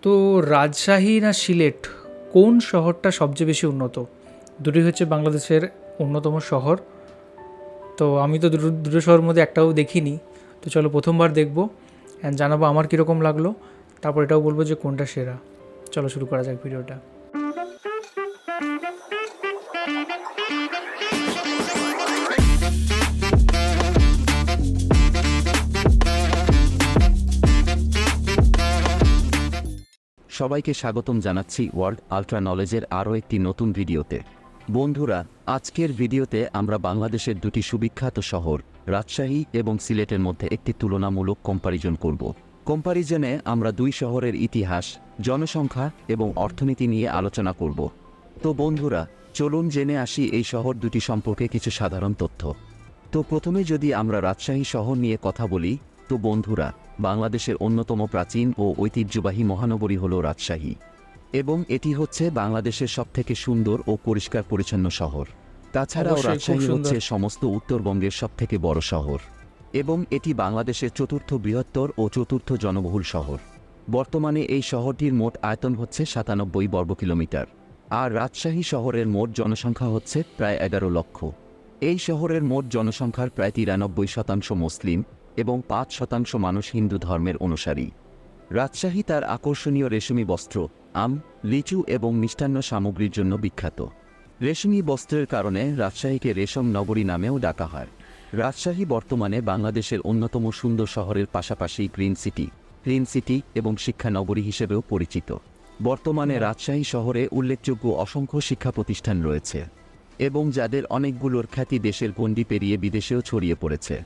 তো রাজশাহী না সিলেট, কোন শহরটা সবচেয়ে বেশি উন্নত? দুটোই হচ্ছে বাংলাদেশের অন্যতম শহর। তো আমি তো দুটো দুটো শহরের মধ্যে একটাও দেখিনি। তো চলো প্রথমবার দেখবো, অ্যান্ড জানাবো আমার কীরকম লাগলো। তারপর এটাও বলবো যে কোনটা সেরা। চলো শুরু করা যাক ভিডিওটা। সবাইকে স্বাগতম জানাচ্ছি ওয়ার্ল্ড আল্ট্রা নলেজের আরও একটি নতুন ভিডিওতে। বন্ধুরা, আজকের ভিডিওতে আমরা বাংলাদেশের দুটি সুবিখ্যাত শহর রাজশাহী এবং সিলেটের মধ্যে একটি তুলনামূলক কম্পারিজন করব। কম্পারিজনে আমরা দুই শহরের ইতিহাস, জনসংখ্যা এবং অর্থনীতি নিয়ে আলোচনা করব। তো বন্ধুরা, চলুন জেনে আসি এই শহর দুটি সম্পর্কে কিছু সাধারণ তথ্য। তো প্রথমে যদি আমরা রাজশাহী শহর নিয়ে কথা বলি, তো বন্ধুরা, বাংলাদেশের অন্যতম প্রাচীন ও ঐতিহ্যবাহী মহানগরী হল রাজশাহী, এবং এটি হচ্ছে বাংলাদেশের সবথেকে সুন্দর ও পরিষ্কার পরিচ্ছন্ন শহর। তাছাড়াও অবশ্যই, খুব রাজশাহী হচ্ছে সুন্দর। সমস্ত উত্তরবঙ্গের সবথেকে বড় শহর, এবং এটি বাংলাদেশের চতুর্থ বৃহত্তর ও চতুর্থ জনবহুল শহর। বর্তমানে এই শহরটির মোট আয়তন হচ্ছে 97 বর্গ কিলোমিটার, আর রাজশাহী শহরের মোট জনসংখ্যা হচ্ছে প্রায় 11 লক্ষ। এই শহরের মোট জনসংখ্যার প্রায় 93% মুসলিম এবং 5% মানুষ হিন্দু ধর্মের অনুসারী। রাজশাহী তার আকর্ষণীয় রেশমি বস্ত্র, আম, লিচু এবং মিষ্টান্ন সামগ্রীর জন্য বিখ্যাত। রেশমি বস্ত্রের কারণে রাজশাহীকে রেশম নগরী নামেও ডাকা হয়। রাজশাহী বর্তমানে বাংলাদেশের অন্যতম সুন্দর শহরের পাশাপাশি গ্রিন সিটি এবং শিক্ষা নগরী হিসেবেও পরিচিত। বর্তমানে রাজশাহী শহরে উল্লেখযোগ্য অসংখ্য শিক্ষা প্রতিষ্ঠান রয়েছে, এবং যাদের অনেকগুলোর খ্যাতি দেশের গণ্ডি পেরিয়ে বিদেশেও ছড়িয়ে পড়েছে।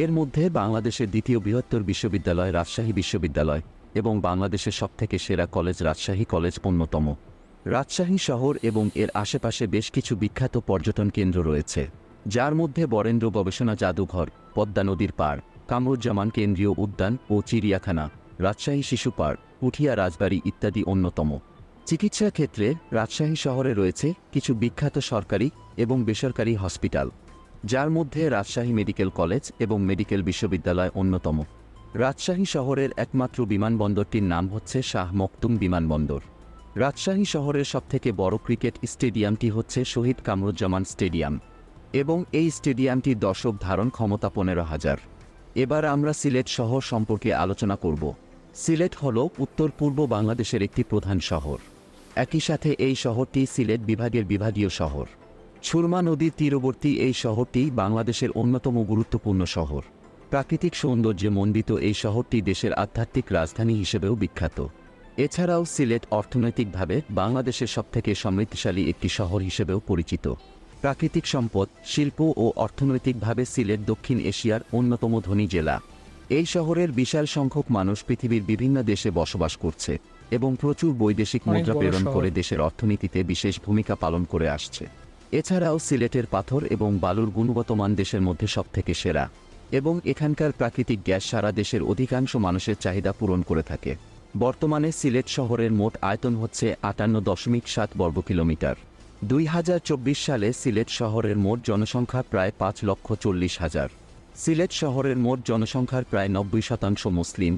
এর মধ্যে বাংলাদেশের দ্বিতীয় বৃহত্তর বিশ্ববিদ্যালয় রাজশাহী বিশ্ববিদ্যালয় এবং বাংলাদেশের সবথেকে সেরা কলেজ রাজশাহী কলেজ অন্যতম। রাজশাহী শহর এবং এর আশেপাশে বেশ কিছু বিখ্যাত পর্যটন কেন্দ্র রয়েছে, যার মধ্যে বরেন্দ্র গবেষণা জাদুঘর, পদ্মা নদীর পাড়, কামরুজ্জামান কেন্দ্রীয় উদ্যান ও চিড়িয়াখানা, রাজশাহী শিশু পার্ক, পুঠিয়া রাজবাড়ি ইত্যাদি অন্যতম। চিকিৎসা ক্ষেত্রে রাজশাহী শহরে রয়েছে কিছু বিখ্যাত সরকারি এবং বেসরকারি হসপিটাল, যার মধ্যে রাজশাহী মেডিকেল কলেজ এবং মেডিকেল বিশ্ববিদ্যালয় অন্যতম। রাজশাহী শহরের একমাত্র বিমানবন্দরটির নাম হচ্ছে শাহ মখদুম বিমানবন্দর। রাজশাহী শহরের সবথেকে বড় ক্রিকেট স্টেডিয়ামটি হচ্ছে শহীদ কামরুজ্জামান স্টেডিয়াম, এবং এই স্টেডিয়ামটির দর্শক ধারণ ক্ষমতা 15,000। এবার আমরা সিলেট শহর সম্পর্কে আলোচনা করব। সিলেট হল উত্তর পূর্ব বাংলাদেশের একটি প্রধান শহর। একই সাথে এই শহরটি সিলেট বিভাগের বিভাগীয় শহর। সুরমা নদীর তীরবর্তী এই শহরটি বাংলাদেশের অন্যতম গুরুত্বপূর্ণ শহর। প্রাকৃতিক সৌন্দর্যে মণ্ডিত এই শহরটি দেশের আধ্যাত্মিক রাজধানী হিসেবেও বিখ্যাত। এছাড়াও সিলেট অর্থনৈতিকভাবে বাংলাদেশের সবথেকে সমৃদ্ধশালী একটি শহর হিসেবেও পরিচিত। প্রাকৃতিক সম্পদ, শিল্প ও অর্থনৈতিকভাবে সিলেট দক্ষিণ এশিয়ার অন্যতম ধনী জেলা। এই শহরের বিশাল সংখ্যক মানুষ পৃথিবীর বিভিন্ন দেশে বসবাস করছে এবং প্রচুর বৈদেশিক মুদ্রা প্রেরণ করে দেশের অর্থনীতিতে বিশেষ ভূমিকা পালন করে আসছে। এছাড়াও সিলেটের পাথর এবং বালুর গুণগত মান দেশের মধ্যে সবথেকে সেরা, এবং এখানকার প্রাকৃতিক গ্যাস সারা দেশের অধিকাংশ মানুষের চাহিদা পূরণ করে থাকে। বর্তমানে সিলেট শহরের মোট আয়তন হচ্ছে 58.7 বর্গ কিলোমিটার। 2024 সালে সিলেট শহরের মোট জনসংখ্যা প্রায় 5,40,000। সিলেট শহরের মোট জনসংখ্যার প্রায় 90% মুসলিম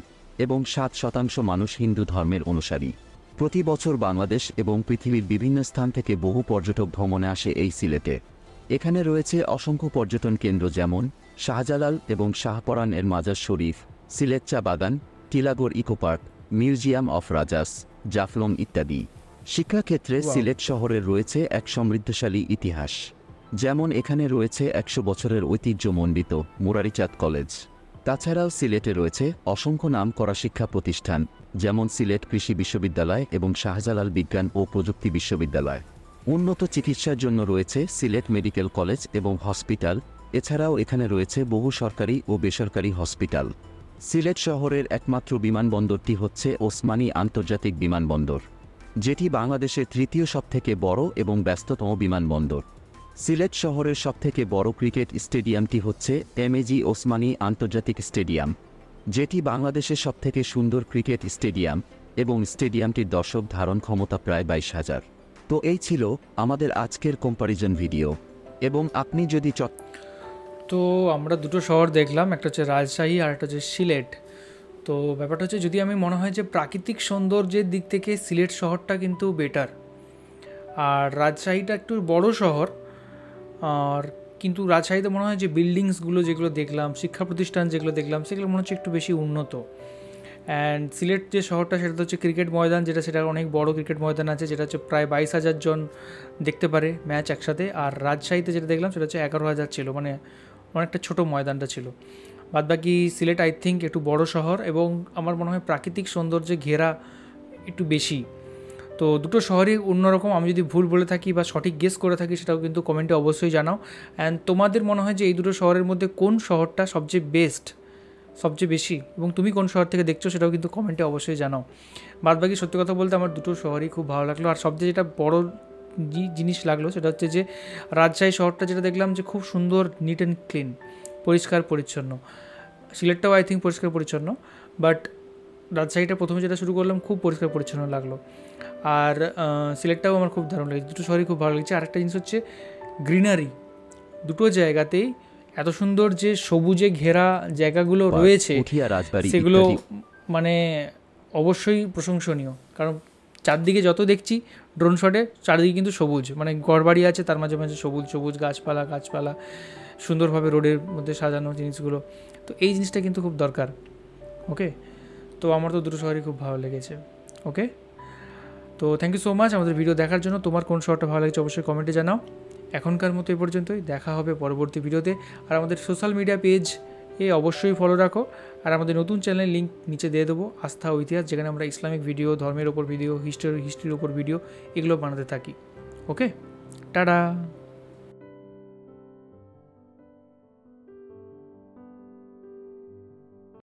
এবং 7% মানুষ হিন্দু ধর্মের অনুসারী। প্রতি বছর বাংলাদেশ এবং পৃথিবীর বিভিন্ন স্থান থেকে বহু পর্যটক ভ্রমণে আসে এই সিলেটে। এখানে রয়েছে অসংখ্য পর্যটন কেন্দ্র, যেমন শাহজালাল এবং শাহপরান এর মাজার শরীফ, সিলেট চা বাগান, Tilagarh eco park, museum of Rajas, Jaflong ইত্যাদি। শিক্ষাক্ষেত্রে সিলেট শহরের রয়েছে এক সমৃদ্ধশালী ইতিহাস, যেমন এখানে রয়েছে 100 বছরের ঐতিহ্যমণ্ডিত মুরারিচাঁদ কলেজ। তাছাড়াও সিলেটে রয়েছে অসংখ্য নামকরা শিক্ষা প্রতিষ্ঠান, যেমন সিলেট কৃষি বিশ্ববিদ্যালয় এবং শাহজালাল বিজ্ঞান ও প্রযুক্তি বিশ্ববিদ্যালয়। উন্নত চিকিৎসার জন্য রয়েছে সিলেট মেডিকেল কলেজ এবং হসপিটাল। এছাড়াও এখানে রয়েছে বহু সরকারি ও বেসরকারি হসপিটাল। সিলেট শহরের একমাত্র বিমানবন্দরটি হচ্ছে ওসমানী আন্তর্জাতিক বিমানবন্দর, যেটি বাংলাদেশের তৃতীয় সবথেকে বড় এবং ব্যস্ততম বিমানবন্দর। সিলেট শহরের সবথেকে বড় ক্রিকেট স্টেডিয়ামটি হচ্ছে এমএজি ওসমানী আন্তর্জাতিক স্টেডিয়াম, যেটি বাংলাদেশের সবথেকে সুন্দর ক্রিকেট স্টেডিয়াম, এবং স্টেডিয়ামটির দর্শক ধারণ ক্ষমতা প্রায় 22,000। তো এই ছিল আমাদের আজকের কম্পারিজন ভিডিও, এবং আপনি যদি তো আমরা দুটো শহর দেখলাম, একটা হচ্ছে রাজশাহী আর একটা হচ্ছে সিলেট। তো ব্যাপারটা হচ্ছে যদি আমি মনে হয় যে প্রাকৃতিক সৌন্দর্যের দিক থেকে সিলেট শহরটা কিন্তু বেটার, আর রাজশাহীটা একটু বড় শহর, আর কিন্তু রাজশাহীতে মনে হয় যে বিল্ডিংসগুলো যেগুলো দেখলাম, শিক্ষা প্রতিষ্ঠান যেগুলো দেখলাম, সেগুলো মনে হচ্ছে একটু বেশি উন্নত। অ্যান্ড সিলেট যে শহরটা সেটা হচ্ছে ক্রিকেট ময়দান, সেটা অনেক বড় ক্রিকেট ময়দান আছে, যেটা হচ্ছে প্রায় 22,000 জন দেখতে পারে ম্যাচ একসাথে। আর রাজশাহীতে যেটা দেখলাম সেটা হচ্ছে 11,000 ছিল, মানে অনেকটা ছোট ময়দানটা ছিল। বাদবাকি সিলেট আই থিঙ্ক একটু বড় শহর এবং আমার মনে হয় প্রাকৃতিক সৌন্দর্যে ঘেরা একটু বেশি। তো দুটো শহরই অন্যরকম। আমি যদি ভুল বলে থাকি বা সঠিক গেস করে থাকি সেটাও কিন্তু কমেন্টে অবশ্যই জানাও। অ্যান্ড তোমাদের মনে হয় যে এই দুটো শহরের মধ্যে কোন শহরটা সবচেয়ে বেস্ট, সবচেয়ে বেশি, এবং তুমি কোন শহর থেকে দেখছো সেটাও কিন্তু কমেন্টে অবশ্যই জানাও। বাদবাকি সত্যি কথা বলতে আমার দুটো শহরই খুব ভালো লাগলো। আর সবচেয়ে যেটা বড় জিনিস লাগলো সেটা হচ্ছে যে রাজশাহী শহরটা যেটা দেখলাম যে খুব সুন্দর, নিট অ্যান্ড ক্লিন, পরিষ্কার পরিচ্ছন্ন। সিলেটটাও আই থিঙ্ক পরিষ্কার পরিচ্ছন্ন, বাট রাজশাহীটা প্রথমে যেটা শুরু করলাম খুব পরিষ্কার পরিচ্ছন্ন লাগলো। আর সিলেটটাও আমার খুব দারুণ লেগেছে, দুটো শহরই খুব ভালো লেগেছে। আরেকটা জিনিস হচ্ছে গ্রিনারি, দুটো জায়গাতেই এত সুন্দর যে সবুজে ঘেরা জায়গাগুলো রয়েছে সেগুলো মানে অবশ্যই প্রশংসনীয়। কারণ চারদিকে যত দেখছি ড্রোন শটে, চারদিকে কিন্তু সবুজ, মানে ঘরবাড়ি আছে তার মাঝে মাঝে সবুজ সবুজ গাছপালা সুন্দরভাবে রোডের মধ্যে সাজানো জিনিসগুলো। তো এই জিনিসটা কিন্তু খুব দরকার। ওকে, তো আমার তো দুটো শহরই খুব ভালো লেগেছে। ওকে, তো থ্যাংক ইউ সো মাচ আমাদের ভিডিও দেখার জন্য। তোমার কোন শহরটা ভালো লাগছে অবশ্যই কমেন্টে জানাও। এখনকার মতো এই পর্যন্তই, দেখা হবে পরবর্তী ভিডিওতে। আর আমাদের সোশ্যাল মিডিয়া পেজ অবশ্যই ফলো রাখো। আর আমাদের নতুন চ্যানেলের লিঙ্ক নিচে দিয়ে দেবো, আস্থা ও ইতিহাস, যেখানে আমরা ইসলামিক ভিডিও, ধর্মের ওপর ভিডিও, হিস্ট্রির ওপর ভিডিও এগুলো বানাতে থাকি। ওকে, টাটা।